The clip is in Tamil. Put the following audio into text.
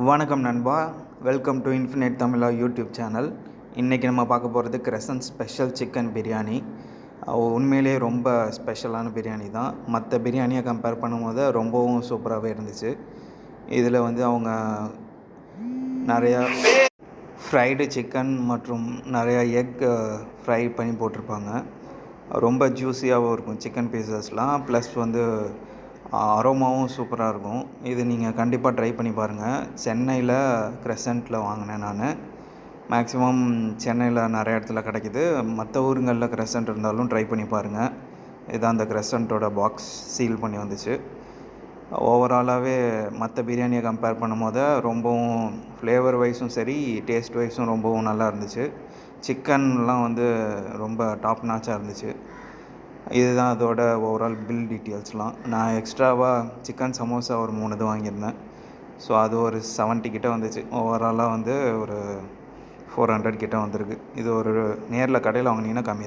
வணக்கம் நண்பா, welcome to infinite Tamizha YouTube channel. இன்றைக்கி நம்ம பார்க்க போகிறது கிரசன்ட் ஸ்பெஷல் சிக்கன் பிரியாணி. உண்மையிலேயே ரொம்ப ஸ்பெஷலான பிரியாணி தான். மற்ற பிரியாணியை கம்பேர் பண்ணும்போது ரொம்பவும் சூப்பராகவே இருந்துச்சு. இதில் வந்து அவங்க நிறையா ஃப்ரைடு சிக்கன் மற்றும் நிறையா எக் ஃப்ரை பண்ணி போட்டிருப்பாங்க. ரொம்ப ஜூஸியாகவும் இருக்கும் சிக்கன் பீசஸ்லாம். ப்ளஸ் வந்து அரோமாவும் சூப்பராக இருக்கும். இது நீங்கள் கண்டிப்பாக ட்ரை பண்ணி பாருங்கள். சென்னையில் கிரசன்ட்டில் வாங்கினேன் நான். மேக்ஸிமம் சென்னையில் நிறைய இடத்துல கிடைக்கிது. மற்ற ஊருங்களில் கிரசன்ட் இருந்தாலும் ட்ரை பண்ணி பாருங்கள். இதுதான் அந்த கிரசன்ட்டோட பாக்ஸ் சீல் பண்ணி வந்துச்சு. ஓவராலாகவே மற்ற பிரியாணியை கம்பேர் பண்ணும்போது ரொம்பவும் ஃப்ளேவர் வைஸும் சரி, டேஸ்ட் வைஸும் ரொம்பவும் நல்லா இருந்துச்சு. சிக்கன்லாம் வந்து ரொம்ப டாப் நாச்சாக இருந்துச்சு. இதுதான் அதோட ஓவரால் பில் டீட்டெயில்ஸ்லாம். நான் எக்ஸ்ட்ராவாக சிக்கன் சமோசா ஒரு 3 இது வாங்கியிருந்தேன். ஸோ அது ஒரு 70 கிட்ட வந்துச்சு. ஓவராலாக வந்து ஒரு 400 கிட்ட வந்திருக்கு. இது ஒரு நேரில் கடையில் வாங்கினீங்கன்னா கம்மி தான்.